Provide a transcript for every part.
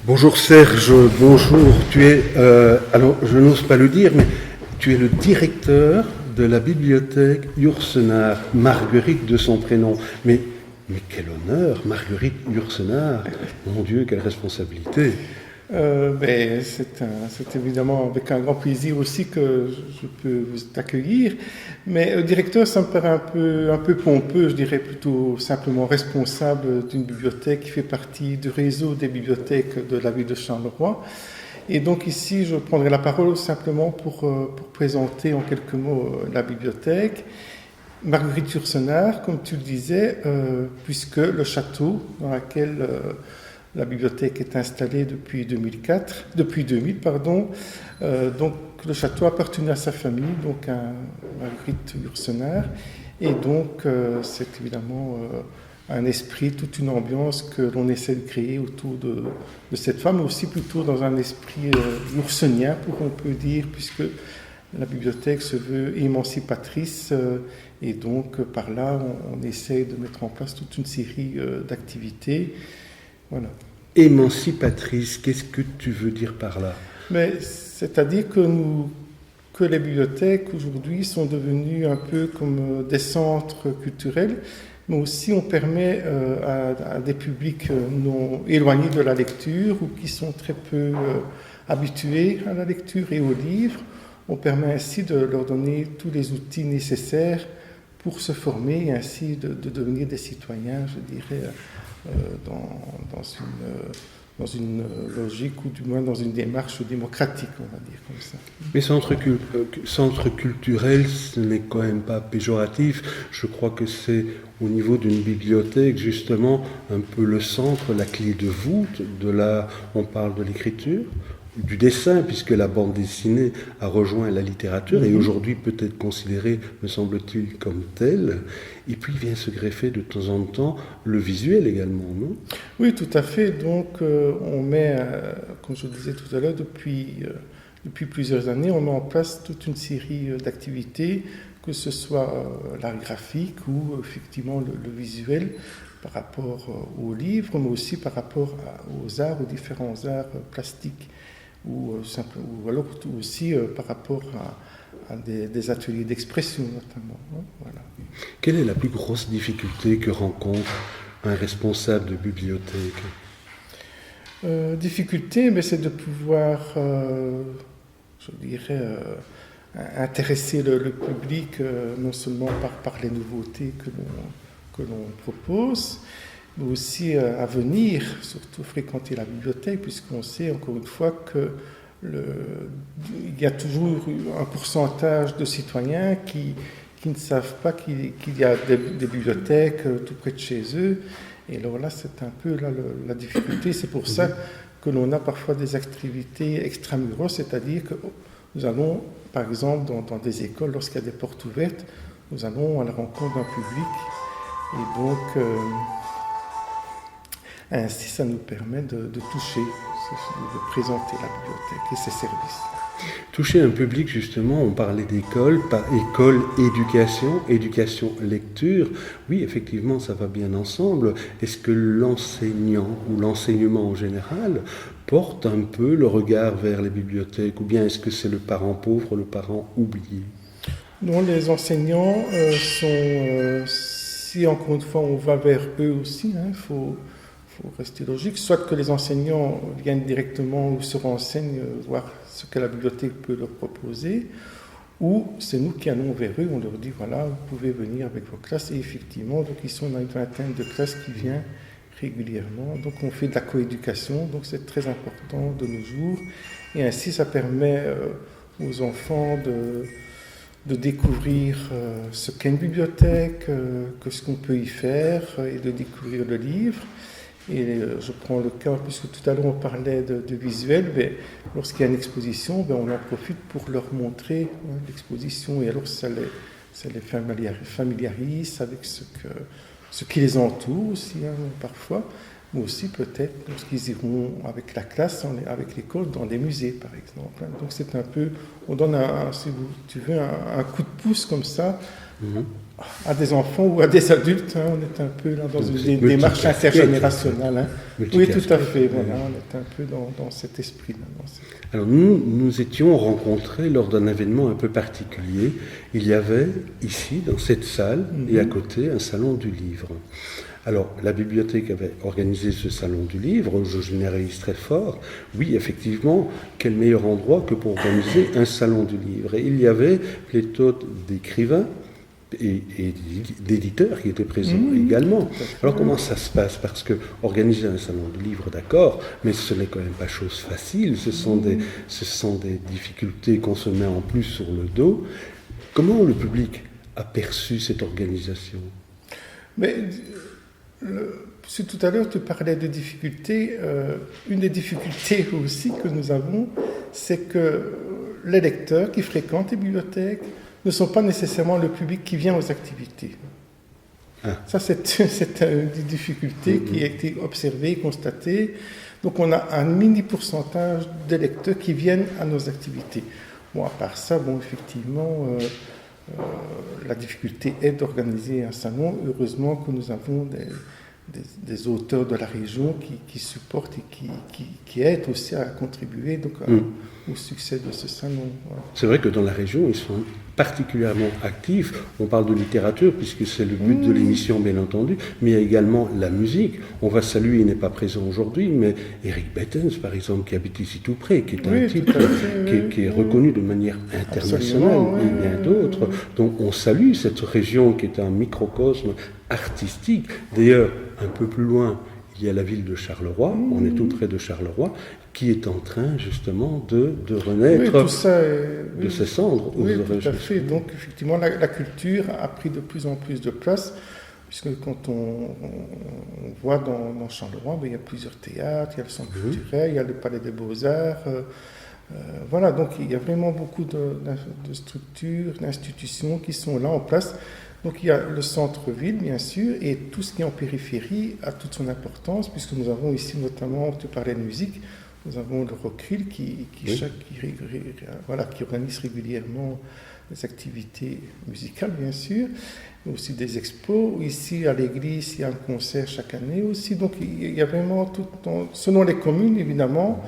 Bonjour Serge, bonjour. Tu es, alors je n'ose pas le dire, mais tu es le directeur de la bibliothèque Yourcenar, Marguerite de son prénom. Mais quel honneur, Marguerite Yourcenar. Mon Dieu, quelle responsabilité. C'est évidemment avec un grand plaisir aussi que je peux vous accueillir. Mais directeur, ça me paraît un peu pompeux, je dirais plutôt simplement responsable d'une bibliothèque qui fait partie du réseau des bibliothèques de la ville de Charleroi. Et donc ici, je prendrai la parole simplement pour présenter en quelques mots la bibliothèque. Marguerite Yourcenar, comme tu le disais, puisque le château dans lequel la bibliothèque est installée depuis 2000, donc le château appartenait à sa famille, donc à Marguerite Yourcenar, et donc c'est évidemment un esprit, toute une ambiance que l'on essaie de créer autour de cette femme, mais aussi plutôt dans un esprit yourcenien, on peut dire, puisque la bibliothèque se veut émancipatrice, et donc par là on essaie de mettre en place toute une série d'activités. Voilà. Émancipatrice, qu'est-ce que tu veux dire par là? C'est-à-dire que les bibliothèques aujourd'hui sont devenues un peu comme des centres culturels, mais aussi on permet à des publics non éloignés de la lecture ou qui sont très peu habitués à la lecture et aux livres, on permet ainsi de leur donner tous les outils nécessaires pour se former et ainsi de devenir des citoyens, je dirais, dans une logique ou du moins dans une démarche démocratique, on va dire comme ça. Mais centre culturel, ce n'est quand même pas péjoratif. Je crois que c'est au niveau d'une bibliothèque justement un peu le centre, la clé de voûte. De là, on parle de l'écriture, du dessin, puisque la bande dessinée a rejoint la littérature et aujourd'hui peut être considérée, me semble-t-il, comme telle. Et puis vient se greffer de temps en temps le visuel également, non? Oui, tout à fait. Donc on met, comme je le disais tout à l'heure, depuis plusieurs années, on met en place toute une série d'activités, que ce soit l'art graphique ou effectivement le visuel par rapport aux livres, mais aussi par rapport aux arts, aux différents arts plastiques. Ou alors aussi par rapport à des ateliers d'expression notamment. Voilà. Quelle est la plus grosse difficulté que rencontre un responsable de bibliothèque? Difficulté, mais c'est de pouvoir, je dirais, intéresser le public non seulement par les nouveautés que l'on propose, mais aussi à venir, surtout fréquenter la bibliothèque, puisqu'on sait encore une fois qu'il y a toujours un pourcentage de citoyens qui ne savent pas qu'il y a des bibliothèques tout près de chez eux. Et alors là, c'est un peu la difficulté. C'est pour ça que l'on a parfois des activités extramuros, c'est-à-dire que nous allons, par exemple, dans des écoles, lorsqu'il y a des portes ouvertes, nous allons à la rencontre d'un public. Et donc, ainsi, ça nous permet de toucher, de présenter la bibliothèque et ses services. Toucher un public, justement, on parlait d'école, pas école, éducation, lecture. Oui, effectivement, ça va bien ensemble. Est-ce que l'enseignant ou l'enseignement en général porte un peu le regard vers les bibliothèques, ou bien est-ce que c'est le parent pauvre, le parent oublié? Non, les enseignants sont, si encore une fois on va vers eux aussi, il faut rester logique, soit que les enseignants viennent directement ou se renseignent, voir ce que la bibliothèque peut leur proposer, ou c'est nous qui allons vers eux, on leur dit voilà, vous pouvez venir avec vos classes, et effectivement, donc ils sont dans une vingtaine de classes qui viennent régulièrement, donc on fait de la coéducation, donc c'est très important de nos jours, et ainsi ça permet aux enfants de découvrir ce qu'est une bibliothèque, que ce qu'on peut y faire, et de découvrir le livre. Et je prends le cas, puisque tout à l'heure on parlait de visuel, mais lorsqu'il y a une exposition, on en profite pour leur montrer l'exposition, et alors ça les familiarise avec ce qui les entoure aussi, parfois, mais aussi peut-être lorsqu'ils iront avec la classe, avec l'école, dans des musées par exemple. Donc c'est un peu, on donne, si tu veux, un coup de pouce comme ça, à des enfants ou à des adultes. On est un peu là dans une démarche intergénérationnelle. Oui, tout à fait. Voilà, on est un peu dans cet esprit-là. Alors nous étions rencontrés lors d'un événement un peu particulier. Il y avait ici, dans cette salle, et à côté, un salon du livre. Alors, la bibliothèque avait organisé ce salon du livre, je généralise très fort. Oui, effectivement, quel meilleur endroit que pour organiser un salon du livre. Et il y avait pléthore d'écrivains et d'éditeurs qui étaient présents également. Alors comment ça se passe? Parce que organiser un salon du livre, d'accord, mais ce n'est quand même pas chose facile, ce sont des difficultés qu'on se met en plus sur le dos. Comment le public a perçu cette organisation? Mais, si tout à l'heure tu parlais de difficultés, une des difficultés aussi que nous avons, c'est que les lecteurs qui fréquentent les bibliothèques ne sont pas nécessairement le public qui vient aux activités. Ça, c'est une difficulté qui a été observée, constatée. Donc, on a un mini pourcentage de lecteurs qui viennent à nos activités. Bon, à part ça, effectivement, la difficulté est d'organiser un salon. Heureusement que nous avons des auteurs de la région qui supportent et qui aident aussi à contribuer au succès de ce salon. Voilà. C'est vrai que dans la région, ils sont particulièrement actifs. On parle de littérature, puisque c'est le but de l'émission, bien entendu, mais il y a également la musique. On va saluer, il n'est pas présent aujourd'hui, mais Eric Bettens, par exemple, qui habite ici tout près, qui est un type qui est reconnu de manière internationale, et bien d'autres. Donc on salue cette région qui est un microcosme artistique. D'ailleurs, un peu plus loin, il y a la ville de Charleroi, on est tout près de Charleroi, qui est en train justement de renaître de ses cendres. Oui, tout à fait. Donc effectivement, la culture a pris de plus en plus de place, puisque quand on voit dans Charleroi, il y a plusieurs théâtres, il y a le centre culturel, il y a le palais des beaux-arts. Voilà, donc il y a vraiment beaucoup de structures, d'institutions qui sont là en place. Donc il y a le centre-ville, bien sûr, et tout ce qui est en périphérie a toute son importance, puisque nous avons ici notamment, tu parlais de musique, nous avons le Rockrill qui organise régulièrement des activités musicales, bien sûr, mais aussi des expos. Ici, à l'église, il y a un concert chaque année aussi. Donc il y a vraiment tout, selon les communes, évidemment.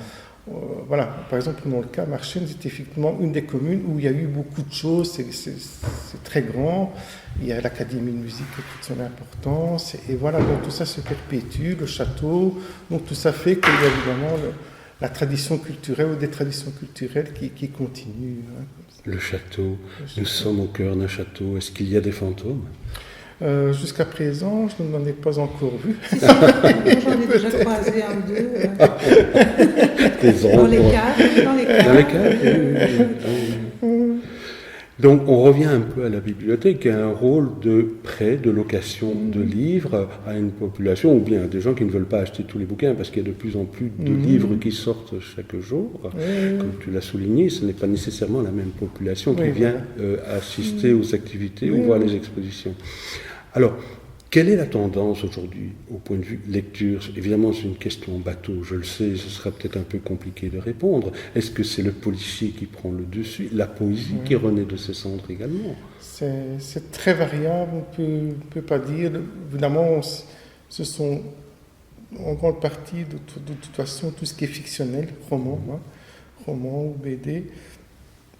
Voilà, par exemple, dans le cas Marchiennes, c'est effectivement une des communes où il y a eu beaucoup de choses, c'est très grand, il y a l'Académie de musique qui a toute son importance, et voilà, donc tout ça se perpétue, le château, donc tout ça fait qu'il y a évidemment la tradition culturelle ou des traditions culturelles qui continuent. Le château, nous sommes au cœur d'un château, est-ce qu'il y a des fantômes? Jusqu'à présent, je n'en ai pas encore vu. J'en ai déjà croisé un ou deux. Dans les caves. Dans les caves, oui. Donc on revient un peu à la bibliothèque qui a un rôle de prêt, de location de livres à une population, ou bien à des gens qui ne veulent pas acheter tous les bouquins, parce qu'il y a de plus en plus de livres qui sortent chaque jour. Comme tu l'as souligné, ce n'est pas nécessairement la même population qui vient assister aux activités ou voir les expositions. Alors, Quelle est la tendance aujourd'hui au point de vue lecture? Évidemment, c'est une question bateau, je le sais, ce sera peut-être un peu compliqué de répondre. Est-ce que c'est le policier qui prend le dessus, la poésie qui renaît de ses cendres également? C'est très variable, on ne peut pas dire. Évidemment, ce sont en grande partie, de toute façon, tout ce qui est fictionnel, roman ou BD.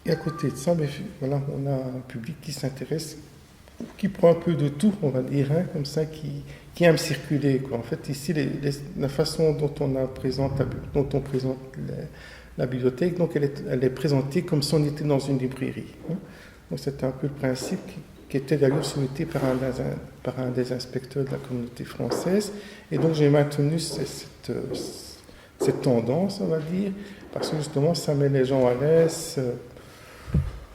Et à côté de ça, voilà, on a un public qui s'intéresse, qui prend un peu de tout, on va dire, comme ça, qui aime circuler, quoi. En fait, ici, la façon dont on présente la bibliothèque, donc elle est présentée comme si on était dans une librairie. Donc c'était un peu le principe qui était d'ailleurs souhaité par un des inspecteurs de la communauté française. Et donc j'ai maintenu cette tendance, on va dire, parce que justement ça met les gens à l'aise.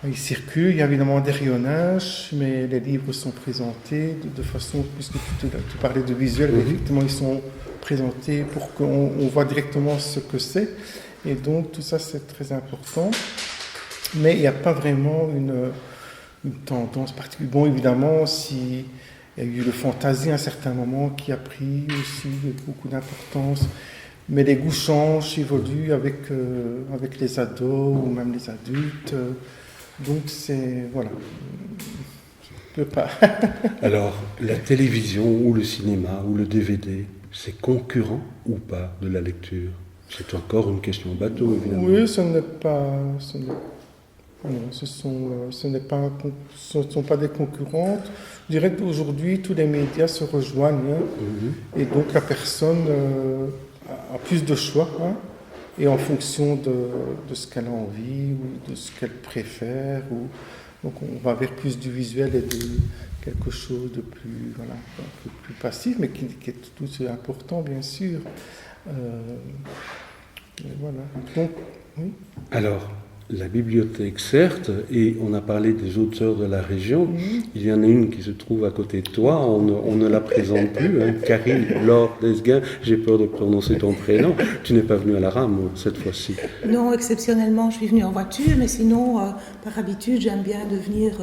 Ils circulent, il y a évidemment des rayonnages, mais les livres sont présentés de façon, puisque tu parlais de visuel, effectivement ils sont présentés pour qu'on voit directement ce que c'est. Et donc tout ça c'est très important. Mais il n'y a pas vraiment une tendance particulière. Bon, évidemment, il y a eu le fantasy à un certain moment qui a pris aussi beaucoup d'importance. Mais les goûts changent, évoluent avec les ados ou même les adultes. Donc, voilà. Je ne peux pas. Alors, la télévision ou le cinéma ou le DVD, c'est concurrent ou pas de la lecture? C'est encore une question bateau, évidemment. Oui, ce n'est pas... Non, ce ne sont pas des concurrentes. Je dirais qu'aujourd'hui, tous les médias se rejoignent. Et donc, la personne a plus de choix. Et en fonction de ce qu'elle a envie ou de ce qu'elle préfère. Donc, on va vers plus du visuel et de quelque chose de plus, un peu plus passif, mais qui est tout aussi important, bien sûr. Voilà. Donc, oui. Alors, la bibliothèque, certes, et on a parlé des auteurs de la région, il y en a une qui se trouve à côté de toi, on ne la présente plus, Karine Laure Desguin, j'ai peur de prononcer ton prénom, tu n'es pas venue à la rame cette fois-ci? Non, exceptionnellement, je suis venue en voiture, mais sinon, par habitude, j'aime bien de venir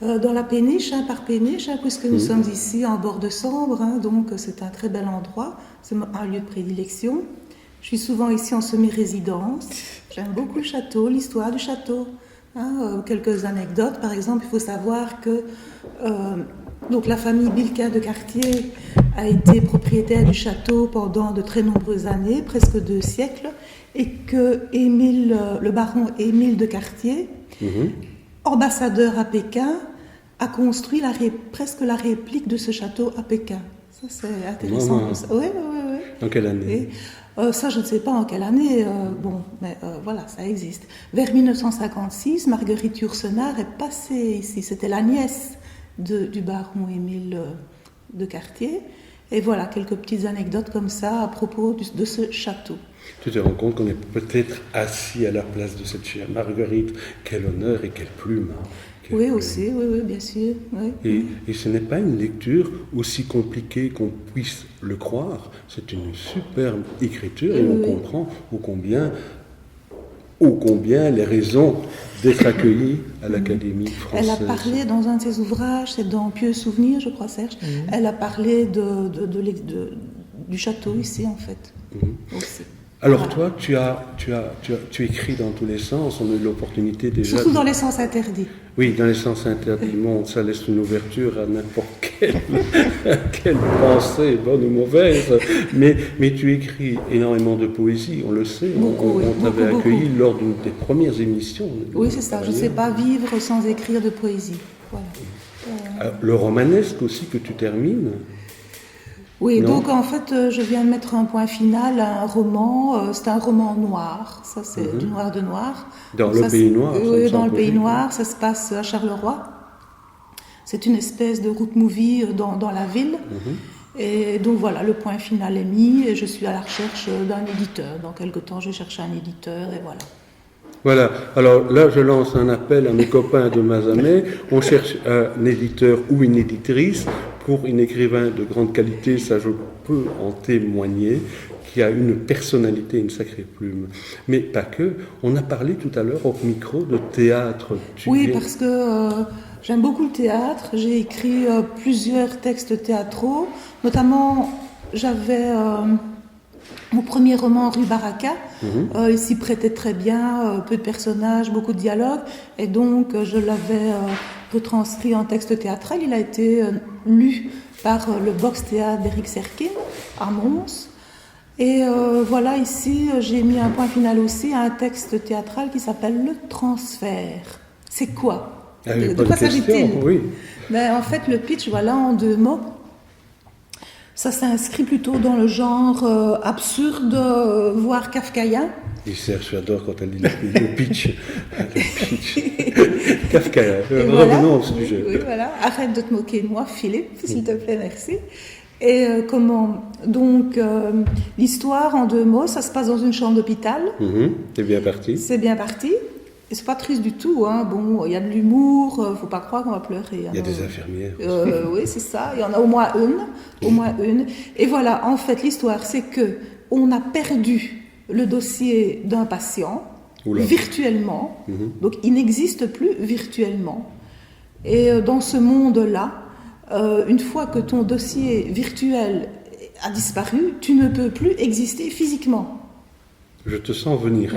dans la péniche, par péniche, puisque nous sommes ici en bord de Sambre, donc c'est un très bel endroit, c'est un lieu de prédilection. Je suis souvent ici en semi-résidence. J'aime beaucoup le château, l'histoire du château. Quelques anecdotes, par exemple, il faut savoir que donc la famille Bilquin de Cartier a été propriétaire du château pendant de très nombreuses années, presque 2 siècles, et que le baron Émile de Cartier, ambassadeur à Pékin, a construit presque la réplique de ce château à Pékin. Ça, c'est intéressant. Oui. Dans quelle année? Ça, je ne sais pas en quelle année, mais voilà, ça existe. Vers 1956, Marguerite Yourcenar est passée ici. C'était la nièce du baron Émile de Cartier. Et voilà, quelques petites anecdotes comme ça à propos de ce château. Tu te rends compte qu'on est peut-être assis à la place de cette chère Marguerite. Quel honneur et quelle plume. Oui, aussi, oui, bien sûr. Oui. Et ce n'est pas une lecture aussi compliquée qu'on puisse le croire. C'est une superbe écriture et on comprend ô combien les raisons d'être accueillis à l'Académie française. Elle a parlé dans un de ses ouvrages, c'est dans Pieux Souvenirs, je crois, Serge, elle a parlé du château ici, en fait, aussi. Alors toi, tu écris dans tous les sens, on a eu l'opportunité déjà... Surtout dans les sens interdits. Oui, dans les sens interdits, bon, ça laisse une ouverture à n'importe quelle pensée, bonne ou mauvaise, mais tu écris énormément de poésie, on le sait, on t'avait accueilli lors d'une des premières émissions. Oui, c'est ça, je ne sais pas vivre sans écrire de poésie. Voilà. Alors, le romanesque aussi que tu termines. Oui, donc en fait, je viens de mettre un point final à un roman. C'est un roman noir, ça c'est du noir de noir. Dans le Pays Noir. Oui, dans le Pays Noir, ça se passe à Charleroi. C'est une espèce de road movie dans la ville. Et donc voilà, le point final est mis et je suis à la recherche d'un éditeur. Dans quelque temps, je cherche un éditeur et voilà. Voilà, alors là je lance un appel à mes copains de Mazamet, on cherche un éditeur ou une éditrice pour un écrivain de grande qualité, ça je peux en témoigner, qui a une personnalité, une sacrée plume. Mais pas que, on a parlé tout à l'heure au micro de théâtre. Oui, parce que J'aime beaucoup le théâtre. J'ai écrit plusieurs textes théâtraux. Notamment, j'avais mon premier roman, Rue Baraka. Il s'y prêtait très bien, peu de personnages, beaucoup de dialogues. Et donc, je l'avais retranscrit en texte théâtral. Il a été lu par le Box Théâtre d'Éric Serkin à Mons. Et voilà, ici, j'ai mis un point final aussi à un texte théâtral qui s'appelle Le Transfert. C'est quoi ? De quoi s'agit-il ? Oui. En fait, le pitch, voilà, en 2 mots. Ça s'inscrit plutôt dans le genre absurde, voire kafkaïen. J'adore quand elle dit le pitch. Le pitch. Kafkaïen. Voilà. Revenons au sujet. Oui, voilà. Arrête de te moquer de moi, Philippe, s'il te plaît, merci. Et donc, l'histoire, en 2 mots, ça se passe dans une chambre d'hôpital. C'est bien parti. C'est bien parti. Et c'est pas triste du tout, hein. Bon, il y a de l'humour, faut pas croire qu'on va pleurer. Hein. Il y a des infirmières. Oui, c'est ça. Il y en a au moins une. Et voilà, en fait, l'histoire, c'est que on a perdu le dossier d'un patient virtuellement. Donc, il n'existe plus virtuellement. Et dans ce monde-là, une fois que ton dossier virtuel a disparu, tu ne peux plus exister physiquement. Je te sens venir.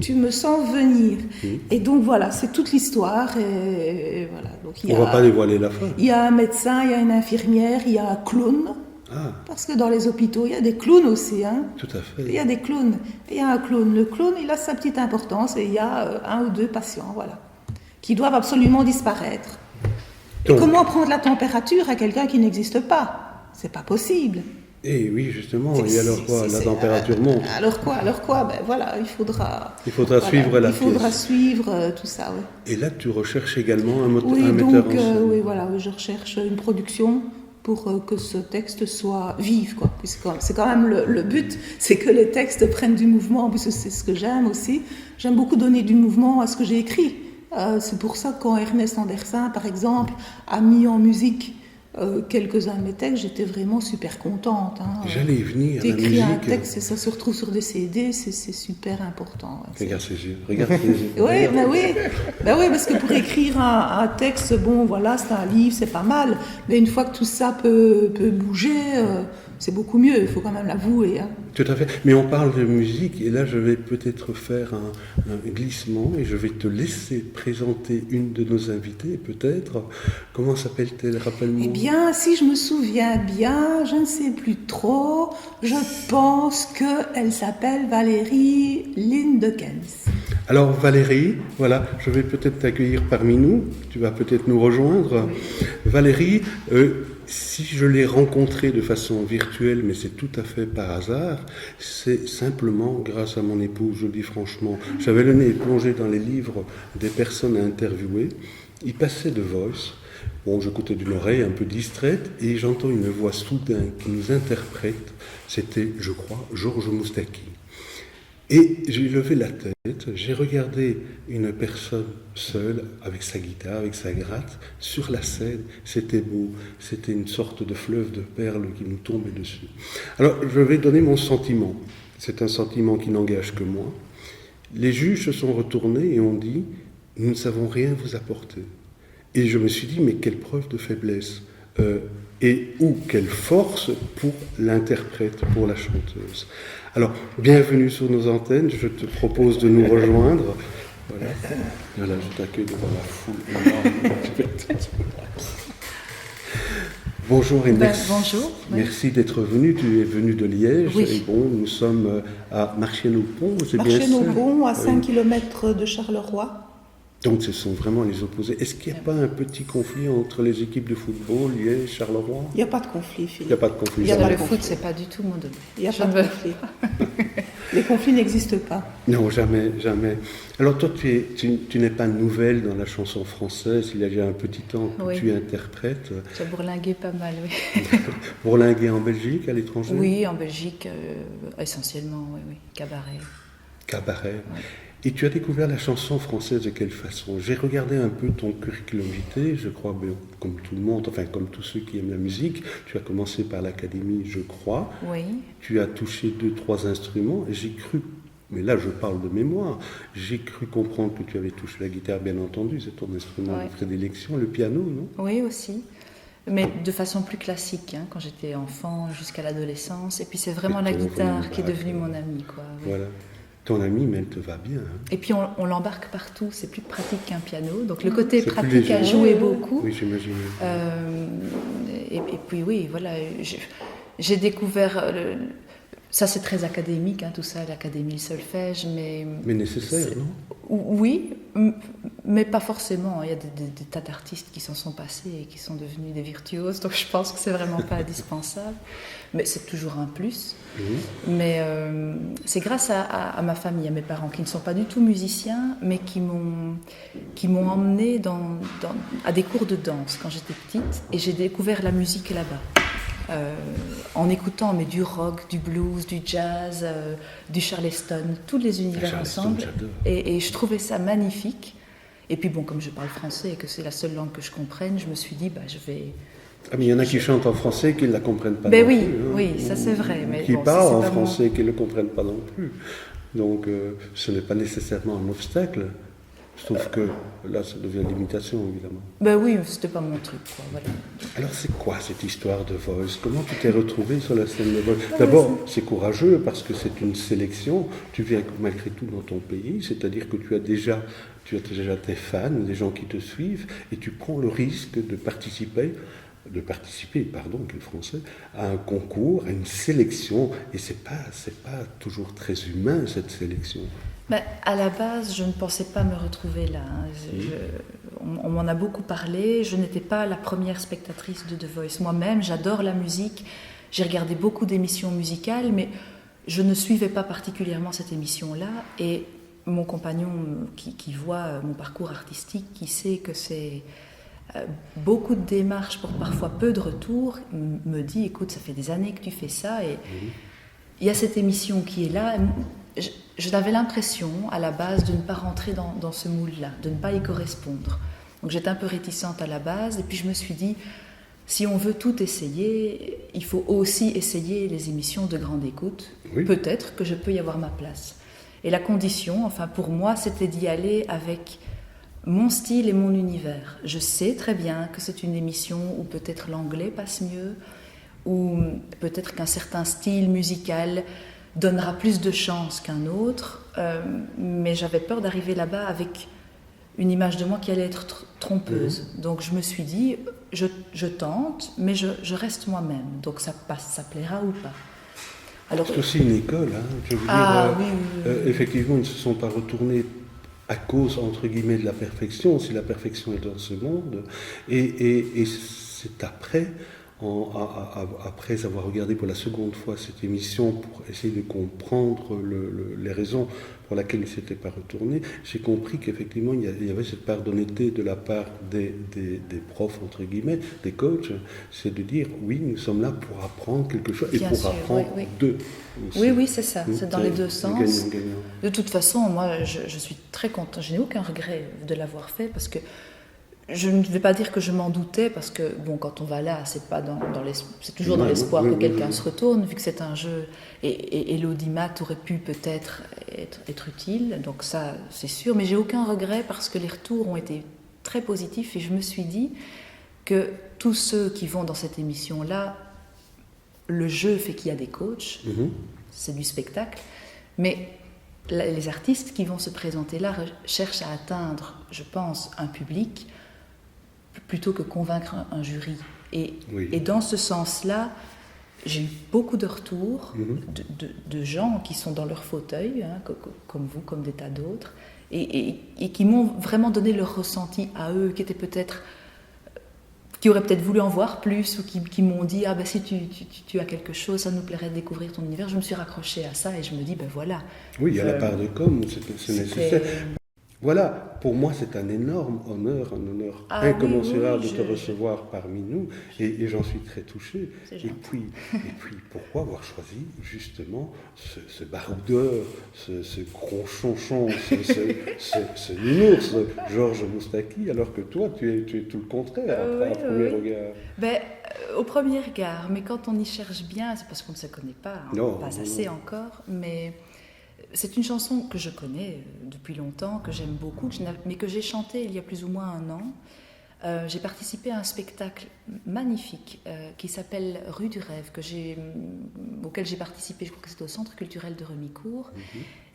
Tu me sens venir. Et donc voilà, c'est toute l'histoire. Et voilà. Donc, on ne va pas dévoiler la fin. Il y a un médecin, il y a une infirmière, il y a un clown. Parce que dans les hôpitaux, il y a des clowns aussi. Hein. Tout à fait. Il y a des clowns. Et il y a un clown. Le clown, il a sa petite importance et il y a 1 ou 2 patients, voilà, qui doivent absolument disparaître. Donc, et comment prendre la température à quelqu'un qui n'existe pas ? C'est pas possible. Et oui, justement, et alors quoi ? La température monte. Alors quoi ? Voilà, il faudra suivre la pièce. Il faudra suivre tout ça, oui. Et là, tu recherches également un metteur en scène. Oui, voilà, je recherche une production pour que ce texte soit vif, quoi. Puisque c'est quand même le but, c'est que les textes prennent du mouvement, puisque c'est ce que j'aime aussi. J'aime beaucoup donner du mouvement à ce que j'ai écrit. C'est pour ça que quand Ernest Andersen, par exemple, a mis en musique quelques-uns de mes textes, j'étais vraiment super contente. Hein. J'allais y venir. T'écris un texte et ça se retrouve sur des CD, c'est super important. Ouais. Regarde ses yeux. Oui, parce que pour écrire un texte, bon, voilà, c'est un livre, c'est pas mal. Mais une fois que tout ça peut bouger, c'est beaucoup mieux, il faut quand même l'avouer. Hein. Tout à fait. Mais on parle de musique, et là, je vais peut-être faire un glissement, et je vais te laisser présenter une de nos invitées, peut-être. Comment s'appelle-t-elle ? Rappelle-moi. Eh bien, si je me souviens bien, je ne sais plus trop, je pense qu'elle s'appelle Valérie Lindekens. Alors Valérie, voilà, je vais peut-être t'accueillir parmi nous, tu vas peut-être nous rejoindre. Oui. Valérie, si je l'ai rencontrée de façon virtuelle, mais c'est tout à fait par hasard, c'est simplement grâce à mon épouse, je le dis franchement. J'avais le nez plongé dans les livres des personnes à interviewer, il passait de Voice. Bon, j'écoutais d'une oreille un peu distraite et j'entends une voix soudain qui nous interprète. C'était, je crois, Georges Moustaki. Et j'ai levé la tête, j'ai regardé une personne seule, avec sa guitare, avec sa gratte, sur la scène. C'était beau, c'était une sorte de fleuve de perles qui nous tombait dessus. Alors, je vais donner mon sentiment. C'est un sentiment qui n'engage que moi. Les juges se sont retournés et ont dit « Nous ne savons rien vous apporter ». Et je me suis dit, mais quelle preuve de faiblesse quelle force pour l'interprète, pour la chanteuse. Alors, bienvenue sur nos antennes, je te propose de nous rejoindre. Voilà, je t'accueille devant la foule. Bonjour et merci. Bonjour. Merci d'être venu. Tu es venu de Liège. Oui. Et bon, nous sommes à Marchienne-au-Pont, c'est bien ça ? Marchienne-au-Pont, à 5 km de Charleroi. Donc ce sont vraiment les opposés. Est-ce qu'il n'y a pas un petit conflit entre les équipes de football, Liège, Charleroi ? Il n'y a pas de conflit, Philippe. Il n'y a pas de conflit. Le foot, c'est pas du tout mon domaine. Il n'y a pas de conflit. Les conflits n'existent pas. Non, jamais, jamais. Alors toi, tu n'es pas nouvelle dans la chanson française. Il y a déjà un petit temps que tu interprètes. J'ai bourlingué pas mal, oui. Bourlingué en Belgique, à l'étranger ? Oui, en Belgique, essentiellement, oui. Cabaret. Cabaret. Ouais. Et tu as découvert la chanson française de quelle façon ? J'ai regardé un peu ton curriculum vitae, je crois, comme tout le monde, enfin comme tous ceux qui aiment la musique. Tu as commencé par l'académie, je crois. Oui. Tu as touché 2-3 instruments et j'ai cru mais là je parle de mémoire, j'ai cru comprendre que tu avais touché la guitare, bien entendu, c'est ton instrument de prédilection, le piano, non? Oui, aussi. Mais de façon plus classique, hein, quand j'étais enfant jusqu'à l'adolescence. Et puis c'est vraiment la guitare qui est devenue mon amie, quoi. Oui. Voilà. Ton amie, mais elle te va bien. Hein. Et puis on l'embarque partout, c'est plus pratique qu'un piano. Donc le côté C'est plus pratique léger. a joué beaucoup. Oui, j'imagine. Et puis oui, voilà, j'ai découvert... ça c'est très académique, hein, tout ça, l'académie, le solfège, mais... Mais nécessaire, non? Oui, mais pas forcément. Il y a des tas d'artistes qui s'en sont passés et qui sont devenus des virtuoses, donc je pense que c'est vraiment pas indispensable. Mais c'est toujours un plus. Mais c'est grâce à ma famille, à mes parents, qui ne sont pas du tout musiciens, mais qui m'ont emmenée à des cours de danse quand j'étais petite, et j'ai découvert la musique là-bas. En écoutant du rock, du blues, du jazz, du charleston, tous les univers ensemble. Et je trouvais ça magnifique. Et puis bon, comme je parle français et que c'est la seule langue que je comprenne, je me suis dit, je vais... Ah, mais il y en a qui chantent en français et qui ne la comprennent pas non oui, plus. Hein. Oui, ça c'est vrai. Mais qui parlent en français et qui ne le comprennent pas non plus. Donc ce n'est pas nécessairement un obstacle. Sauf que là, ça devient l'imitation, évidemment. Oui, c'était pas mon truc, quoi, voilà. Alors, c'est quoi cette histoire de Voice? Comment tu t'es retrouvée sur la scène de Voice? D'abord, c'est courageux parce que c'est une sélection. Tu viens malgré tout dans ton pays, c'est-à-dire que tu as déjà tes fans, des gens qui te suivent, et tu prends le risque de participer, quel français, à un concours, à une sélection, et c'est pas toujours très humain, cette sélection. À la base, je ne pensais pas me retrouver là. On m'en a beaucoup parlé. Je n'étais pas la première spectatrice de The Voice. Moi-même, j'adore la musique. J'ai regardé beaucoup d'émissions musicales, mais je ne suivais pas particulièrement cette émission-là. Et mon compagnon, qui voit mon parcours artistique, qui sait que c'est beaucoup de démarches pour parfois peu de retours, me dit, écoute, ça fait des années que tu fais ça, et il y a cette émission qui est là. Je n'avais l'impression, à la base, de ne pas rentrer dans ce moule-là, de ne pas y correspondre. Donc j'étais un peu réticente à la base, et puis je me suis dit, si on veut tout essayer, il faut aussi essayer les émissions de grande écoute. Oui. Peut-être que je peux y avoir ma place. Et la condition, pour moi, c'était d'y aller avec mon style et mon univers. Je sais très bien que c'est une émission où peut-être l'anglais passe mieux, ou peut-être qu'un certain style musical donnera plus de chance qu'un autre, mais j'avais peur d'arriver là-bas avec une image de moi qui allait être trompeuse. Donc je me suis dit, je tente, mais je reste moi-même. Donc ça plaira ou pas. Alors, c'est aussi une école, hein. Je veux dire, oui. Effectivement, ils ne se sont pas retournés à cause, entre guillemets, de la perfection, si la perfection est dans ce monde, et c'est après avoir regardé pour la seconde fois cette émission pour essayer de comprendre les raisons pour lesquelles il ne s'était pas retourné, j'ai compris qu'effectivement il y avait cette part d'honnêteté de la part des profs, entre guillemets, des coachs, c'est de dire oui, nous sommes là pour apprendre quelque chose et bien pour sûr, apprendre oui. Oui, c'est ça, c'est dans les deux sens. Gagnant. De toute façon, moi je suis très contente, je n'ai aucun regret de l'avoir fait parce que je ne vais pas dire que je m'en doutais, parce que bon, quand on va là, c'est pas c'est toujours dans l'espoir que quelqu'un se retourne, vu que c'est un jeu. Et l'audimat aurait pu peut-être être utile, donc ça, c'est sûr. Mais j'ai aucun regret parce que les retours ont été très positifs et je me suis dit que tous ceux qui vont dans cette émission-là, le jeu fait qu'il y a des coachs, c'est du spectacle, mais les artistes qui vont se présenter là cherchent à atteindre, je pense, un public plutôt que convaincre un jury. Et dans ce sens-là, j'ai eu beaucoup de retours de gens qui sont dans leur fauteuil, hein, comme vous, comme des tas d'autres, et qui m'ont vraiment donné leur ressenti à eux, qui auraient peut-être voulu en voir plus, ou qui m'ont dit « Ah ben si tu as quelque chose, ça nous plairait de découvrir ton univers ». Je me suis raccrochée à ça et je me dis « Ben voilà ». Oui, il y a la part de com', c'est nécessaire. Voilà, pour moi c'est un énorme honneur, incommensurable de te recevoir parmi nous, et j'en suis très touché. Et puis, pourquoi avoir choisi justement ce baroudeur, ce gros chonchon, ce nounours, Georges Moustaki, alors que toi tu es tout le contraire à premier regard. Au premier regard, mais quand on y cherche bien, c'est parce qu'on ne se connaît pas, pas assez encore, mais c'est une chanson que je connais depuis longtemps, que j'aime beaucoup, mais que j'ai chantée il y a plus ou moins un an. J'ai participé à un spectacle magnifique qui s'appelle Rue du Rêve, auquel j'ai participé, je crois que c'était au Centre culturel de Remicourt.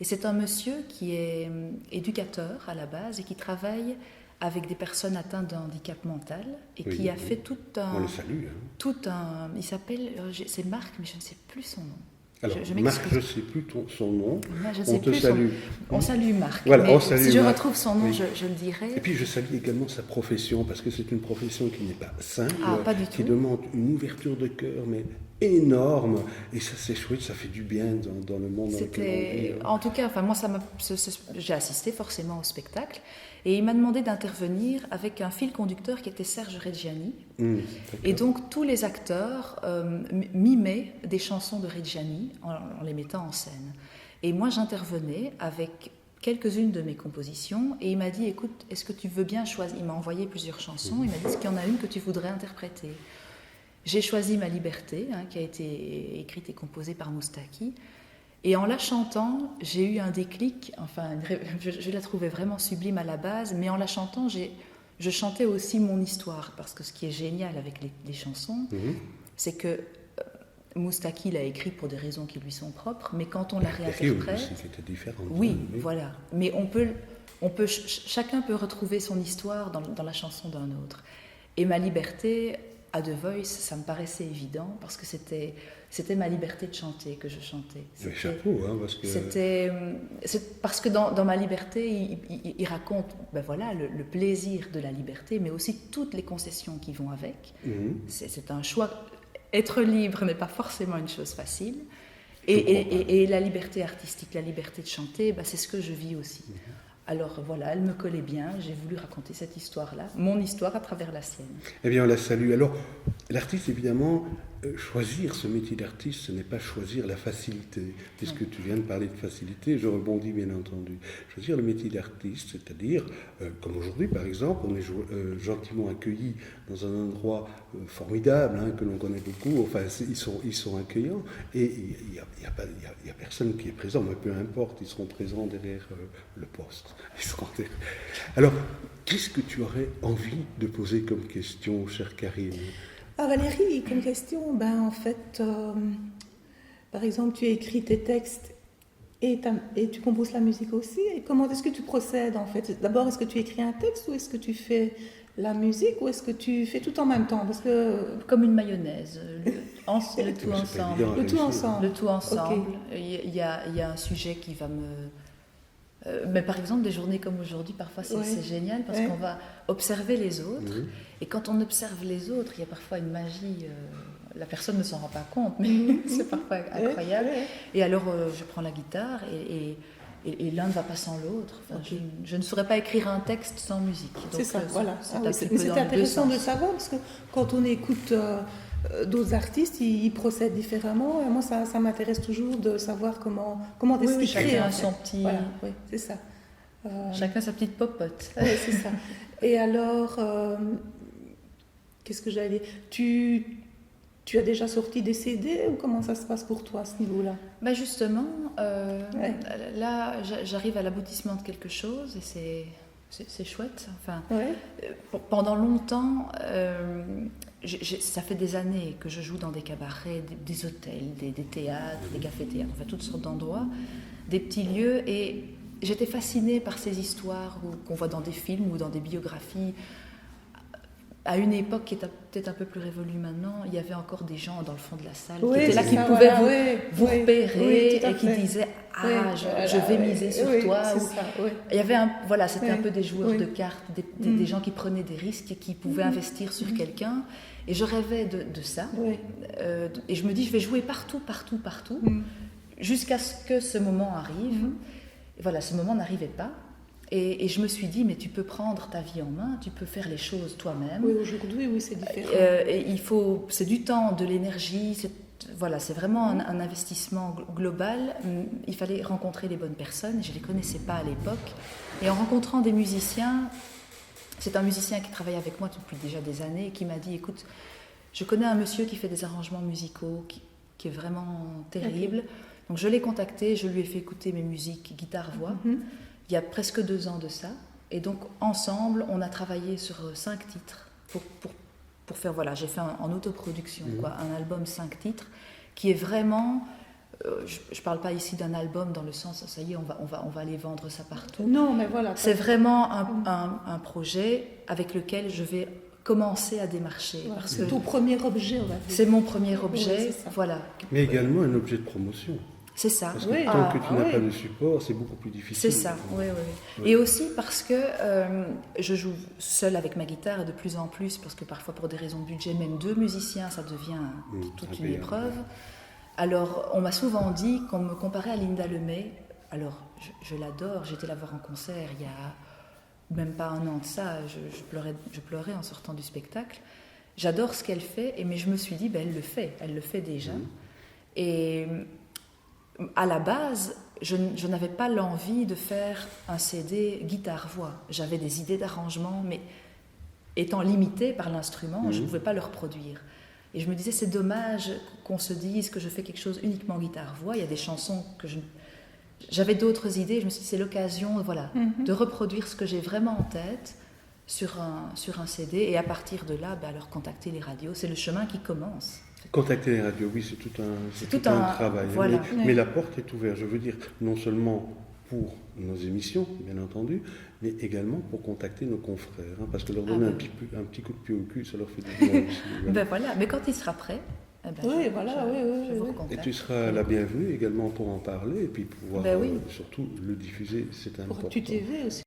Et c'est un monsieur qui est éducateur à la base et qui travaille avec des personnes atteintes d'un handicap mental et qui a fait tout un... On le salue. Il s'appelle... C'est Marc, mais je ne sais plus son nom. Alors, Marc, je ne sais plus son nom. Moi, on te salue. On salue Marc. Voilà, mais on salue si je Marc. retrouve son nom, Oui. je le dirai. Et puis je salue également sa profession, parce que c'est une profession qui n'est pas simple, Pas du qui tout. demande une ouverture de cœur, mais énorme. Et ça, c'est chouette, ça fait du bien dans le monde dans lequel on vit. En tout cas, moi, j'ai assisté forcément au spectacle. Et il m'a demandé d'intervenir avec un fil conducteur qui était Serge Reggiani. Et donc, tous les acteurs mimaient des chansons de Reggiani en les mettant en scène. Et moi, j'intervenais avec quelques-unes de mes compositions. Et il m'a dit, écoute, est-ce que tu veux bien choisir... Il m'a envoyé plusieurs chansons. Il m'a dit, est-ce qu'il y en a une que tu voudrais interpréter? J'ai choisi Ma Liberté, qui a été écrite et composée par Moustaki. Et en la chantant, j'ai eu un déclic, je la trouvais vraiment sublime à la base, mais en la chantant, je chantais aussi mon histoire, parce que ce qui est génial avec les chansons, c'est que Moustaki l'a écrit pour des raisons qui lui sont propres, mais quand on la réinterprète... C'était différent. Oui, voilà. Mais chacun peut retrouver son histoire dans la chanson d'un autre. Et Ma Liberté... à The Voice, ça me paraissait évident parce que c'était ma liberté de chanter que je chantais. Chapeau, parce que... parce que dans Ma Liberté, il raconte le plaisir de la liberté, mais aussi toutes les concessions qui vont avec. C'est un choix. Être libre n'est pas forcément une chose facile. Et la liberté artistique, la liberté de chanter, c'est ce que je vis aussi. Alors voilà, elle me collait bien, j'ai voulu raconter cette histoire-là, mon histoire à travers la sienne. Eh bien, on la salue. Alors, l'artiste, évidemment, choisir ce métier d'artiste, ce n'est pas choisir la facilité. Puisque tu viens de parler de facilité, je rebondis bien entendu. Choisir le métier d'artiste, c'est-à-dire, comme aujourd'hui par exemple, on est gentiment accueillis dans un endroit formidable, que l'on connaît beaucoup, enfin ils sont accueillants, et il n'y a personne qui est présent, mais peu importe, ils seront présents derrière le poste. Alors, qu'est-ce que tu aurais envie de poser comme question, chère Karine? Valérie, comme question, par exemple, tu écris tes textes et tu composes la musique aussi. Et comment est-ce que tu procèdes en fait? D'abord, est-ce que tu écris un texte ou est-ce que tu fais la musique ou est-ce que tu fais tout en même temps? Parce que... Comme une mayonnaise, le tout ensemble. Le tout ensemble. Le tout ensemble. Okay. Il y a un sujet qui va me... Mais par exemple, des journées comme aujourd'hui, parfois c'est génial parce qu'on va observer les autres. Et quand on observe les autres, il y a parfois une magie. La personne ne s'en rend pas compte, mais c'est parfois incroyable. Et alors, je prends la guitare et l'un ne va pas sans l'autre. Je ne saurais pas écrire un texte sans musique. C'est ça, voilà. C'est intéressant de savoir parce que quand on écoute d'autres artistes, ils procèdent différemment. Et moi, ça m'intéresse toujours de savoir comment est-ce qu'ils créent. Chacun a son petit... Voilà, c'est ça. Chacun sa petite popote. Oui, c'est ça. Et alors, qu'est-ce que j'allais dire? Tu as déjà sorti des CD ou comment ça se passe pour toi à ce niveau-là? Justement, là, j'arrive à l'aboutissement de quelque chose et c'est chouette. Pendant longtemps, ça fait des années que je joue dans des cabarets, des hôtels, des théâtres, des cafés-théâtres, toutes sortes d'endroits, des petits lieux. Et j'étais fascinée par ces histoires qu'on voit dans des films ou dans des biographies. À une époque qui est peut-être un peu plus révolue maintenant, il y avait encore des gens dans le fond de la salle qui étaient là, qui pouvaient vous repérer et qui disaient « Ah, je vais miser sur toi ». Il y avait c'était un peu des joueurs de cartes, des gens qui prenaient des risques et qui pouvaient investir sur quelqu'un. Et je rêvais de ça. Et je me dis, je vais jouer partout, jusqu'à ce que ce moment arrive. Et voilà, ce moment n'arrivait pas. Et je me suis dit, mais tu peux prendre ta vie en main, tu peux faire les choses toi-même. Oui, aujourd'hui, c'est différent. C'est du temps, de l'énergie, c'est vraiment un investissement global. Il fallait rencontrer les bonnes personnes, je ne les connaissais pas à l'époque. Et en rencontrant des musiciens, c'est un musicien qui travaille avec moi depuis déjà des années, qui m'a dit, écoute, je connais un monsieur qui fait des arrangements musicaux, qui est vraiment terrible. Donc je l'ai contacté, je lui ai fait écouter mes musiques guitare-voix, il y a presque 2 ans de ça. Et donc ensemble, on a travaillé sur 5 titres pour faire, voilà, j'ai fait en autoproduction, un album 5 titres, qui est vraiment... je ne parle pas ici d'un album dans le sens, ça y est, on va aller vendre ça partout. Non, mais voilà. C'est vraiment un projet avec lequel je vais commencer à démarcher. Ouais, parce c'est que ton premier objet, on va dire. c'est mon premier objet, Oui, c'est ça. voilà. Mais également un objet de promotion. C'est ça. Parce que Oui. tant que tu n'as oui. pas de support, c'est beaucoup plus difficile. C'est ça, oui. Et aussi parce que je joue seule avec ma guitare de plus en plus, parce que parfois pour des raisons de budget, même 2 musiciens, ça devient toute une impayable. épreuve. Alors on m'a souvent dit qu'on me comparait à Linda Lemay. Alors je l'adore, j'étais la voir en concert il y a même pas 1 an de ça, je pleurais en sortant du spectacle. J'adore ce qu'elle fait, mais je me suis dit, elle le fait déjà. Et à la base, je n'avais pas l'envie de faire un CD guitare-voix. J'avais des idées d'arrangement, mais étant limitée par l'instrument, je ne pouvais pas le reproduire. Et je me disais, c'est dommage qu'on se dise que je fais quelque chose uniquement guitare-voix. Il y a des chansons que j'avais d'autres idées. Je me suis dit, c'est l'occasion, voilà, de reproduire ce que j'ai vraiment en tête sur un CD. Et à partir de là, alors contacter les radios. C'est le chemin qui commence. Contacter les radios, oui, c'est tout un travail. Voilà. Mais la porte est ouverte, je veux dire, non seulement pour nos émissions, bien entendu, mais également pour contacter nos confrères, parce que leur donner un petit coup de pied au cul, ça leur fait du bien aussi. Voilà, mais quand il sera prêt, Oui, voilà, je vous oui. recontacte. Et tu seras la bienvenue également pour en parler et puis pouvoir Oui. surtout le diffuser, c'est important. Pour QTV aussi.